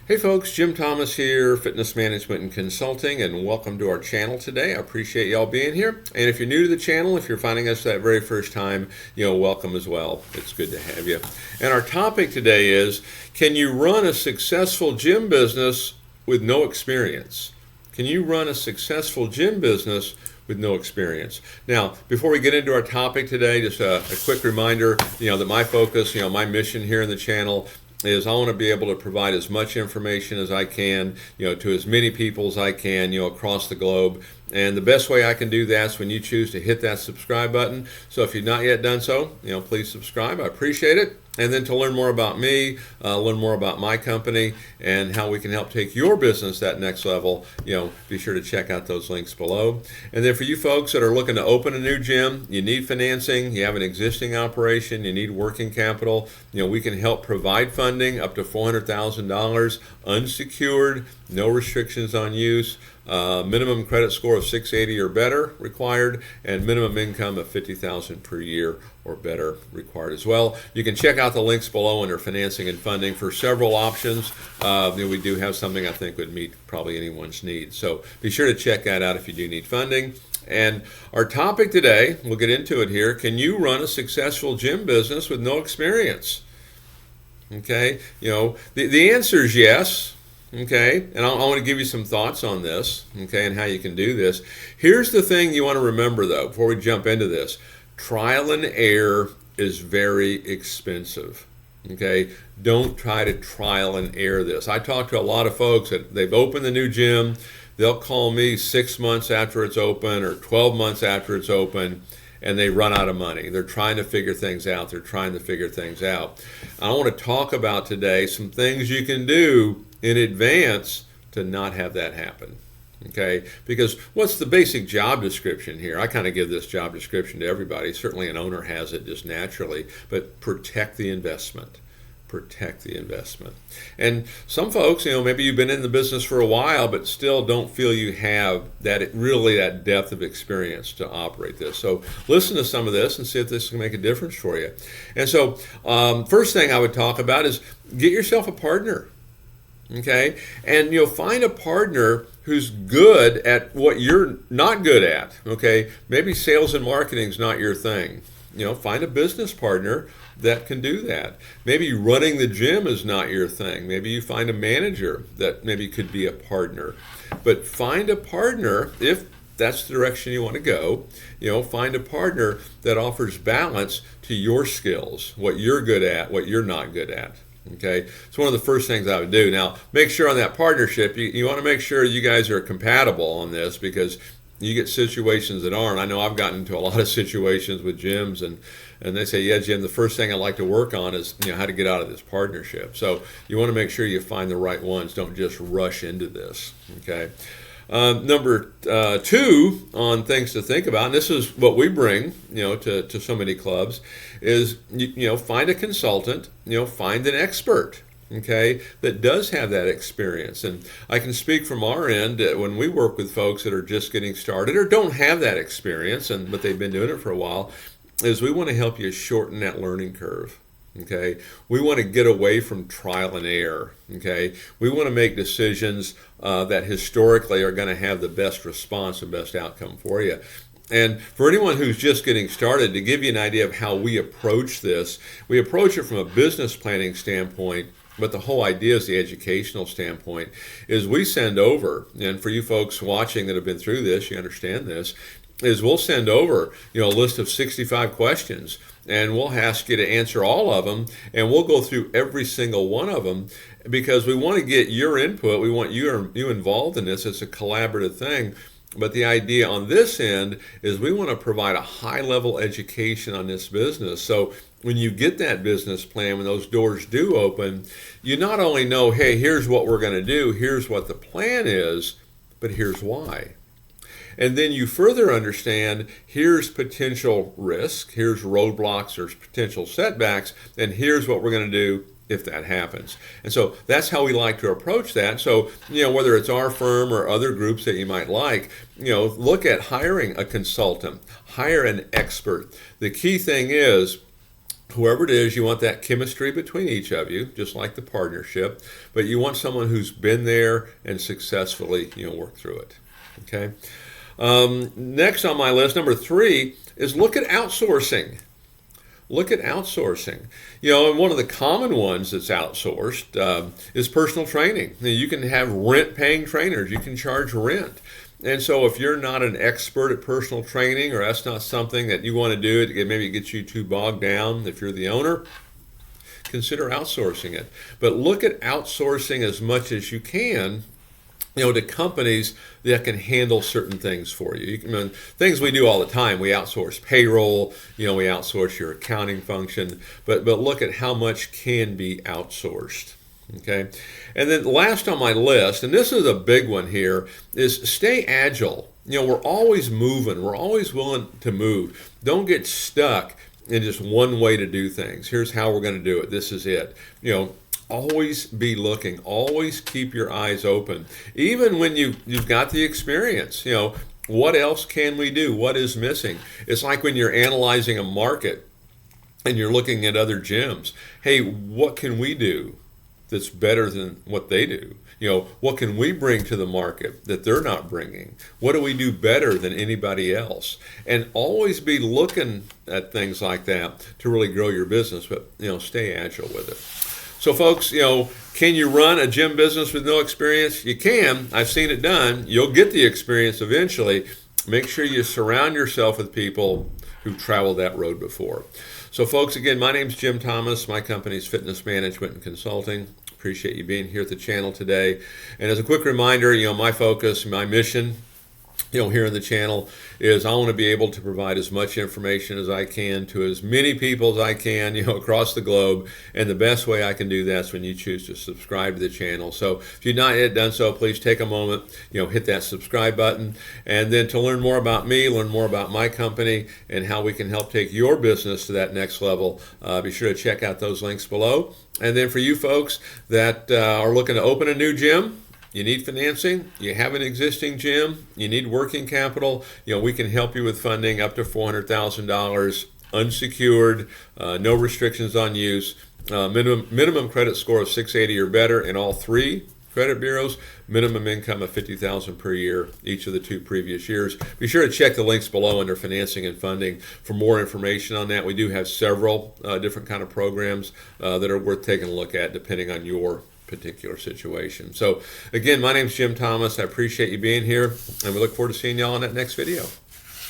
Hey folks, Jim Thomas here, Fitness Management and Consulting, and welcome to our channel today. I appreciate y'all being here. And if you're new to the channel, if you're finding us that very first time, welcome as well. It's good to have you. And our topic today is, can you run a successful gym business with no experience? Can you run a successful gym business with no experience? Now, before we get into our topic today, just a quick reminder, that my focus, my mission here in the channel is I want to be able to provide as much information as I can, to as many people as I can, across the globe. And the best way I can do that is when you choose to hit that subscribe button. So if you've not yet done so, please subscribe. I appreciate it. And then to learn more about me, learn more about my company, and how we can help take your business that next level, be sure to check out those links below. And then for you folks that are looking to open a new gym, you need financing, you have an existing operation, you need working capital, we can help provide funding up to $400,000, unsecured, no restrictions on use. Minimum credit score of 680 or better required, and minimum income of $50,000 per year or better required as well. You can check out the links below under financing and funding for several options. We do have something I think would meet probably anyone's needs. So be sure to check that out if you do need funding. And our topic today, we'll get into it here, can you run a successful gym business with no experience? Okay, the answer is yes. Okay, and I want to give you some thoughts on this, okay, and how you can do this. Here's the thing you want to remember, though, before we jump into this. Trial and error is very expensive, okay? Don't try to trial and error this. I talk to a lot of folks that they've opened the new gym. They'll call me 6 months after it's open or 12 months after it's open, and they run out of money. They're trying to figure things out. I want to talk about today some things you can do in advance to not have that happen, okay? Because what's the basic job description here? I kind of give this job description to everybody. Certainly an owner has it just naturally, but protect the investment. Protect the investment. And some folks, maybe you've been in the business for a while, but still don't feel you have that depth of experience to operate this. So listen to some of this and see if this can make a difference for you. And so first thing I would talk about is get yourself a partner. Okay, and find a partner who's good at what you're not good at. Okay, maybe sales and marketing is not your thing. Find a business partner that can do that. Maybe running the gym is not your thing. Maybe you find a manager that maybe could be a partner. But find a partner if that's the direction you want to go. Find a partner that offers balance to your skills, what you're good at, what you're not good at. Okay, it's one of the first things I would do. Now, make sure on that partnership, you want to make sure you guys are compatible on this, because you get situations that aren't. I know I've gotten into a lot of situations with gyms, and they say, yeah, Jim, the first thing I like to work on is how to get out of this partnership. So you want to make sure you find the right ones. Don't just rush into this. Okay. Number two on things to think about, and this is what we bring, to so many clubs, is find a consultant, find an expert, okay, that does have that experience. And I can speak from our end when we work with folks that are just getting started or don't have that experience, but they've been doing it for a while, is we want to help you shorten that learning curve. Okay, we want to get away from trial and error. Okay, we want to make decisions that historically are going to have the best response and best outcome for you. And for anyone who's just getting started, to give you an idea of how we approach this, we approach it from a business planning standpoint. But the whole idea is the educational standpoint is we send over, and for you folks watching that have been through this, you understand this, is we'll send over, a list of 65 questions, and we'll ask you to answer all of them, and we'll go through every single one of them because we want to get your input. We want you involved in this. It's a collaborative thing. But the idea on this end is we want to provide a high-level education on this business. So when you get that business plan, when those doors do open, you not only know, hey, here's what we're going to do, here's what the plan is, but here's why. And then you further understand, here's potential risk, here's roadblocks, there's potential setbacks, and here's what we're going to do if that happens. And so that's how we like to approach that. So, whether it's our firm or other groups that you might like, look at hiring a consultant, hire an expert. The key thing is, whoever it is, you want that chemistry between each of you, just like the partnership, but you want someone who's been there and successfully, worked through it. Okay. Next on my list, number 3, is look at outsourcing. Look at outsourcing. And one of the common ones that's outsourced is personal training. You can have rent-paying trainers. You can charge rent. And so if you're not an expert at personal training, or that's not something that you want to do, maybe it gets you too bogged down if you're the owner, consider outsourcing it. But look at outsourcing as much as you can, to companies that can handle certain things for you. Things we do all the time. We outsource payroll, we outsource your accounting function, but look at how much can be outsourced. Okay. And then last on my list, and this is a big one here, is stay agile. We're always moving. We're always willing to move. Don't get stuck in just one way to do things. Here's how we're going to do it. This is it. Always be looking. Always keep your eyes open. Even when you've got the experience, what else can we do? What is missing? It's like when you're analyzing a market and you're looking at other gyms. Hey, what can we do that's better than what they do? What can we bring to the market that they're not bringing? What do we do better than anybody else? And always be looking at things like that to really grow your business, but stay agile with it. So folks, can you run a gym business with no experience? You can. I've seen it done. You'll get the experience eventually. Make sure you surround yourself with people who've traveled that road before. So folks, again, my name's Jim Thomas. My company's Fitness Management and Consulting. Appreciate you being here at the channel today. And as a quick reminder, my focus, my mission, here in the channel is I want to be able to provide as much information as I can to as many people as I can, across the globe. And the best way I can do that is when you choose to subscribe to the channel. So if you've not yet done so, please take a moment, hit that subscribe button. And then to learn more about me, learn more about my company and how we can help take your business to that next level, be sure to check out those links below. And then for you folks that are looking to open a new gym, you need financing, you have an existing gym, you need working capital, we can help you with funding up to $400,000, unsecured, no restrictions on use, minimum credit score of 680 or better in all 3 credit bureaus, minimum income of $50,000 per year each of the 2 previous years. Be sure to check the links below under financing and funding for more information on that. We do have several different kind of programs that are worth taking a look at depending on your particular situation. So again, my name's Jim Thomas. I appreciate you being here, and we look forward to seeing y'all in that next video.